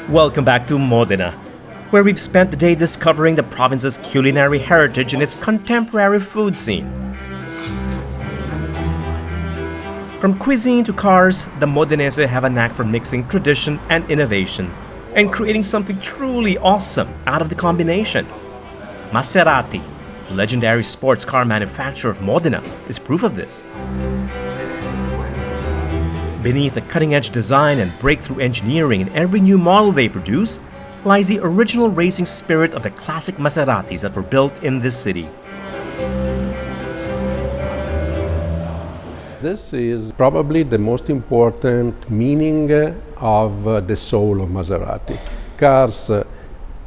Welcome back to Modena, where we've spent the day discovering the province's culinary heritage and its contemporary food scene. From cuisine to cars, the Modenese have a knack for mixing tradition and innovation and creating something truly awesome out of the combination. Maserati, the legendary sports car manufacturer of Modena, is proof of this. Beneath the cutting-edge design and breakthrough engineering in every new model they produce lies the original racing spirit of the classic Maseratis that were built in this city. This is probably the most important meaning of the soul of Maserati. Cars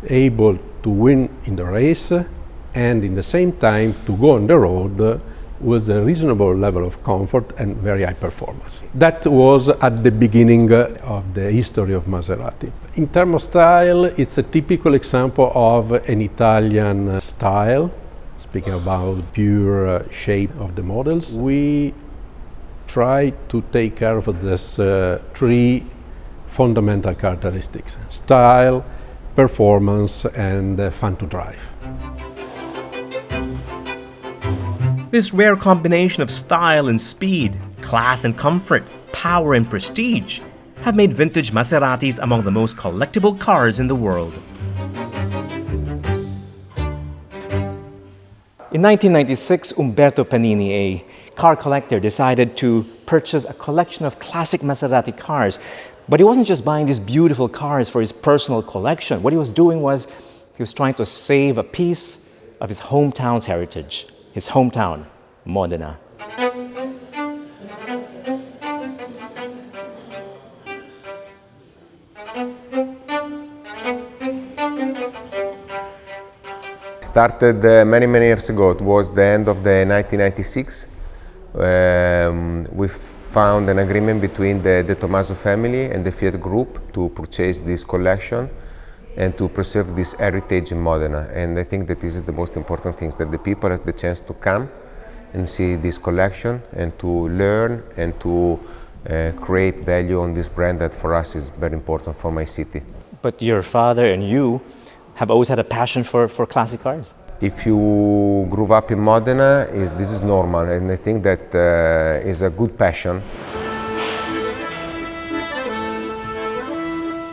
able to win in the race and in the same time to go on the road with a reasonable level of comfort and very high performance. That was at the beginning of the history of Maserati. In terms of style, it's a typical example of an Italian style. Speaking about pure shape of the models, we try to take care of this three fundamental characteristics: style, performance, and fun to drive. This rare combination of style and speed, class and comfort, power and prestige have made vintage Maseratis among the most collectible cars in the world. In 1996, Umberto Panini, a car collector, decided to purchase a collection of classic Maserati cars. But he wasn't just buying these beautiful cars for his personal collection. What he was doing was he was trying to save a piece of his hometown's heritage. His hometown, Modena. Started many years ago. It was the end of the 1996. We found an agreement between the De Tomaso family and the Fiat Group to purchase this collection and to preserve this heritage in Modena. And I think that this is the most important thing, that the people have the chance to come and see this collection and to learn and to create value on this brand that for us is very important for my city. But your father and you have always had a passion for classic cars. If you grew up in Modena, this is normal, and I think that is a good passion.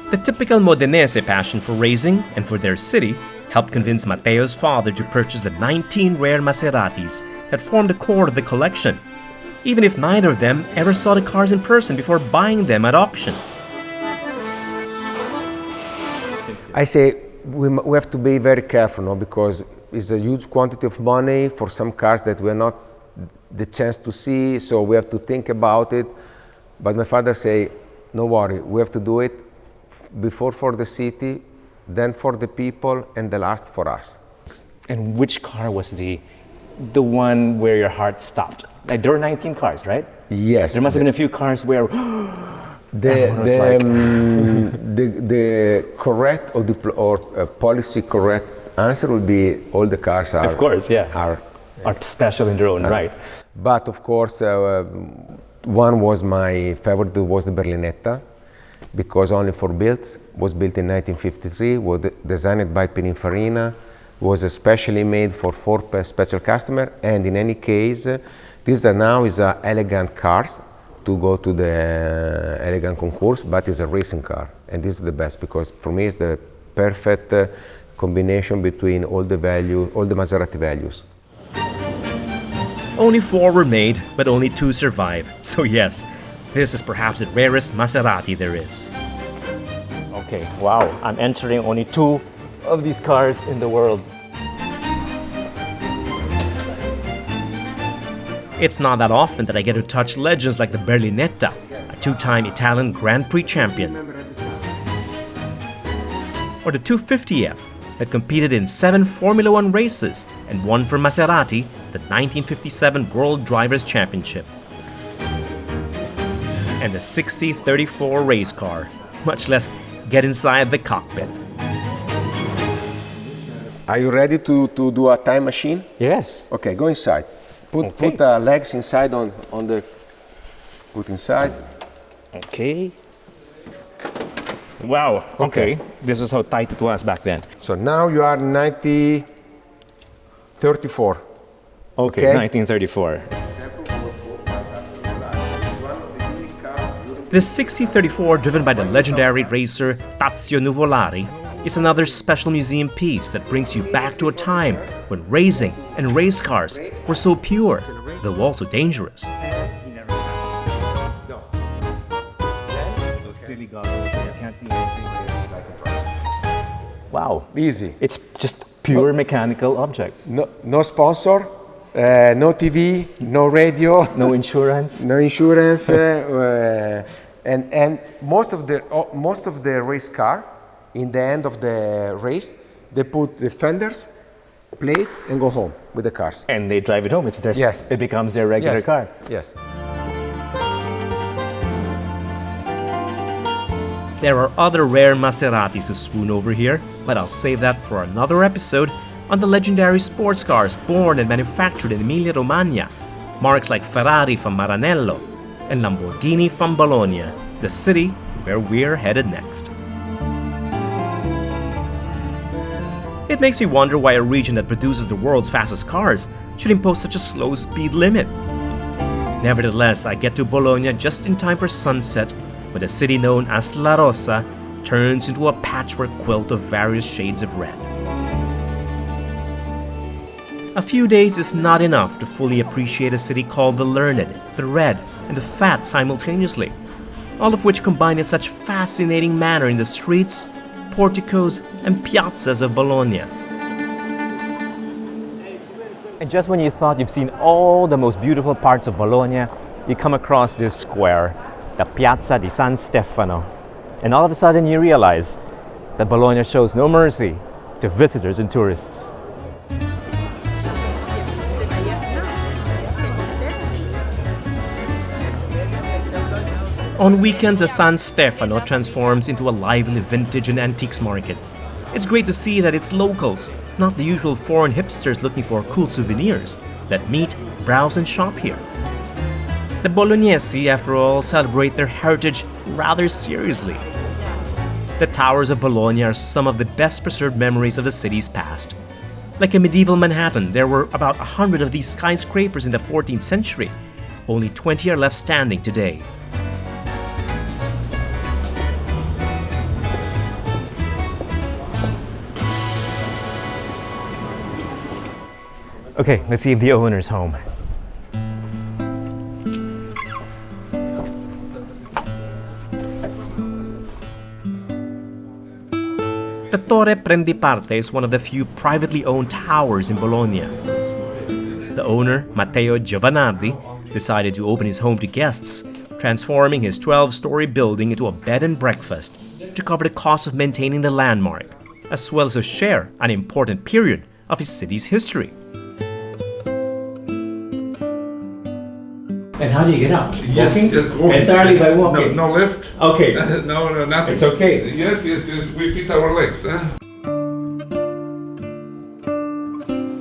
The typical Modenese passion for racing and for their city helped convince Matteo's father to purchase the 19 rare Maseratis that form the core of the collection, even if neither of them ever saw the cars in person before buying them at auction. I say we have to be very careful, no? Because it's a huge quantity of money for some cars that we are not the chance to see, so we have to think about it. But my father say, no worry, we have to do it before for the city, then for the people, and the last for us. And which car was the one where your heart stopped? Like, there were 19 cars, right? Yes. There must have been a few cars where the correct or policy correct answer would be all the cars are. Of course, yeah. Are special in their own right. But of course, one was my favorite. Was the Berlinetta, because only for built, was built in 1953, was designed by Pininfarina, was especially made for 4 special customers, and in any case, these are now elegant cars to go to the elegant concourse, but it's a racing car, and this is the best, because for me it's the perfect combination between all the Maserati values. Only 4 were made, but only 2 survive. So yes, this is perhaps the rarest Maserati there is. Okay, wow, I'm entering only 2 of these cars in the world. It's not that often that I get to touch legends like the Berlinetta, a 2-time Italian Grand Prix champion. Or the 250F, that competed in 7 Formula One races and won for Maserati the 1957 World Drivers' Championship. And the 6034 race car, much less get inside the cockpit. Are you ready to do a time machine? Yes. Okay, go inside. Put legs inside on the. Put inside. Okay. Wow, okay. This was how tight it was back then. So now you are 1934. Okay, Okay. 1934. The 6034, driven by the legendary racer Tazio Nuvolari, is another special museum piece that brings you back to a time when racing and race cars were so pure, though also dangerous. Wow. Easy. It's just pure mechanical object. No sponsor, no TV, no radio, No insurance. no insurance, and most of the race car, in the end of the race, they put the fenders, plate, and go home with the cars. And they drive it home. It's their, Yes. It becomes their regular Yes. car. Yes. There are other rare Maseratis to swoon over here, but I'll save that for another episode on the legendary sports cars born and manufactured in Emilia-Romagna, marques like Ferrari from Maranello and Lamborghini from Bologna, the city where we're headed next. It makes me wonder why a region that produces the world's fastest cars should impose such a slow speed limit. Nevertheless, I get to Bologna just in time for sunset, when the city known as La Rosa turns into a patchwork quilt of various shades of red. A few days is not enough to fully appreciate a city called the learned, the red, and the fat simultaneously, all of which combine in such fascinating manner in the streets, porticos, and piazzas of Bologna. And just when you thought you've seen all the most beautiful parts of Bologna, you come across this square, the Piazza di San Stefano. And all of a sudden you realize that Bologna shows no mercy to visitors and tourists. On weekends, the San Stefano transforms into a lively vintage and antiques market. It's great to see that it's locals, not the usual foreign hipsters looking for cool souvenirs, that meet, browse, and shop here. The Bolognesi, after all, celebrate their heritage rather seriously. The towers of Bologna are some of the best preserved memories of the city's past. Like a medieval Manhattan, there were about 100 of these skyscrapers in the 14th century. Only 20 are left standing today. Okay, let's see if the owner's home. The Torre Prendiparte is one of the few privately owned towers in Bologna. The owner, Matteo Giovanardi, decided to open his home to guests, transforming his 12-story building into a bed and breakfast to cover the cost of maintaining the landmark, as well as to share an important period of his city's history. And how do you get up? Yes, Walking? yes, walking. Entirely by walking? No lift. Okay. No, nothing. It's okay. Yes, we fit our legs.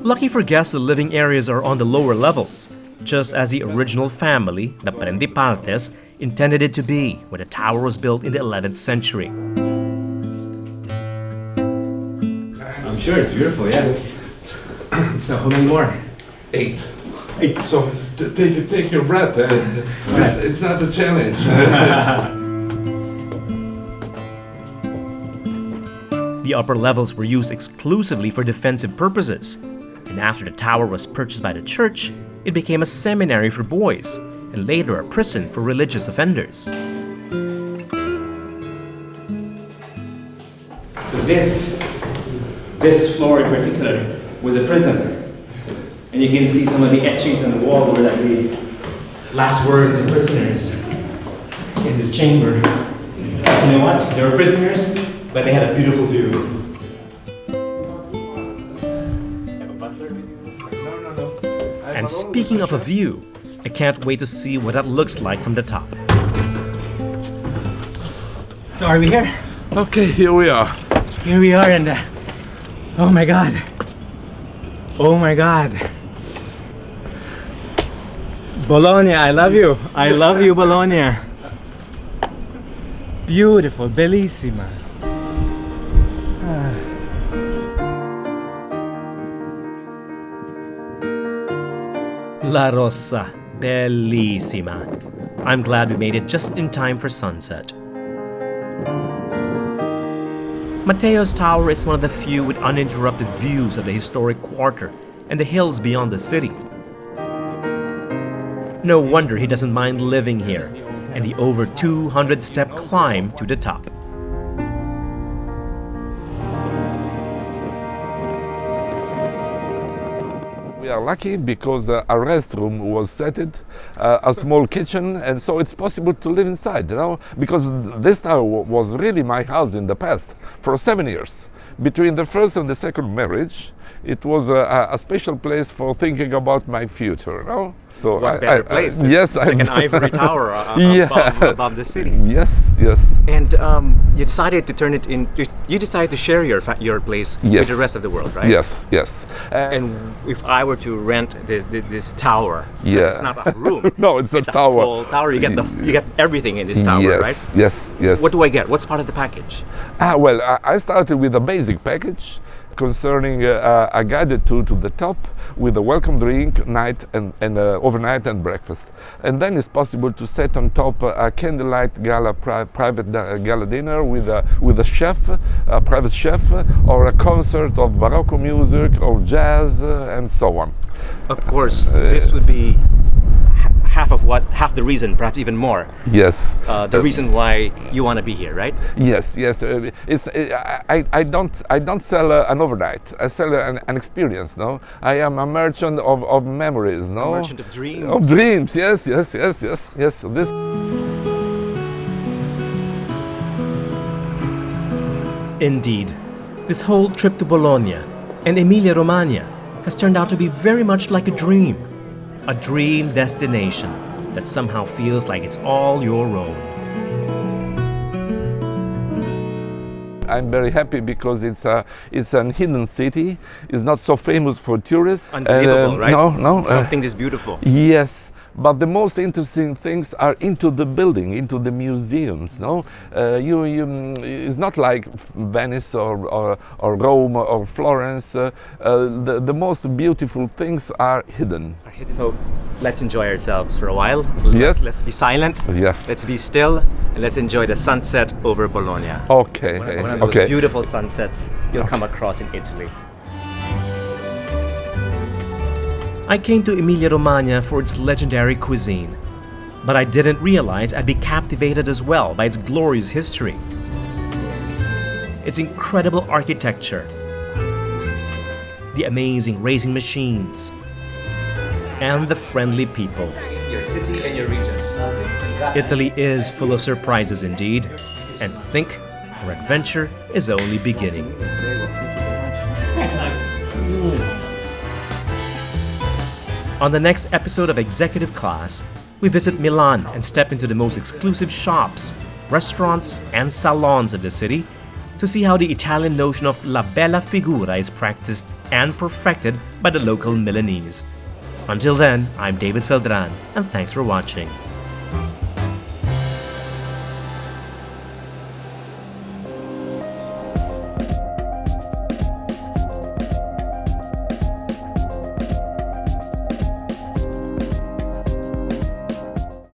Lucky for guests, the living areas are on the lower levels, just as the original family, the Prendipartes, intended it to be when the tower was built in the 11th century. I'm sure it's beautiful, yes. So how many more? 8. So take your breath. It's not a challenge. The upper levels were used exclusively for defensive purposes, and after the tower was purchased by the church, it became a seminary for boys, and later a prison for religious offenders. So this floor in particular was a prison. And you can see some of the etchings on the wall were like the last words of prisoners in this chamber. You know what? They were prisoners, but they had a beautiful view. Have a butler with you? No. And speaking of a view, I can't wait to see what that looks like from the top. So are we here? Okay, here we are. Here we are, and oh my God. Oh my God. Bologna, I love you. I love you, Bologna. Beautiful, bellissima. La Rossa, bellissima. I'm glad we made it just in time for sunset. Matteo's Tower is one of the few with uninterrupted views of the historic quarter and the hills beyond the city. No wonder he doesn't mind living here and the over 200-step climb to the top. We are lucky because a restroom was set, a small kitchen, and so it's possible to live inside, you know, because this tower was really my house in the past for 7 years. Between the first and the second marriage, it was a special place for thinking about my future, you know. So what better place? Yes, like an ivory tower above the city. Yes, yes. And you decided to turn it in. You decided to share your place with the rest of the world, right? Yes, yes. And if I were to rent this tower, it's not a room. No, it's a tower. A full tower. You get everything in this tower, right? Yes, yes. What do I get? What's part of the package? Well, I started with a basic package concerning a guided tour to the top with a welcome drink, night and overnight and breakfast. And then it's possible to set on top a candlelight gala, private gala dinner with a chef, a private chef, or a concert of Baroque music or jazz and so on. Of course, this would be half the reason, perhaps even more. Yes. The reason why you want to be here, right? Yes, yes. I don't sell an overnight. I sell an experience. No, I am a merchant of memories. No, a merchant of dreams. Of dreams. Yes, yes, yes, yes, yes. So this. Indeed, this whole trip to Bologna and Emilia-Romagna has turned out to be very much like a dream. A dream destination that somehow feels like it's all your own. I'm very happy because it's an hidden city. It's not so famous for tourists. Unbelievable, right? No. Something this beautiful. Yes. But the most interesting things are into the building, into the museums. No, it's not like Venice or Rome or Florence. The most beautiful things are hidden. So let's enjoy ourselves for a while. Yes. Let's be silent. Yes. Let's be still, and let's enjoy the sunset over Bologna. Okay. One of those beautiful sunsets you'll come across in Italy. I came to Emilia-Romagna for its legendary cuisine, but I didn't realize I'd be captivated as well by its glorious history. Its incredible architecture, the amazing racing machines, and the friendly people. Your city and your region. Italy is full of surprises indeed, and to think our adventure is only beginning. On the next episode of Executive Class, we visit Milan and step into the most exclusive shops, restaurants, and salons of the city to see how the Italian notion of la bella figura is practiced and perfected by the local Milanese. Until then, I'm David Celdran, and thanks for watching.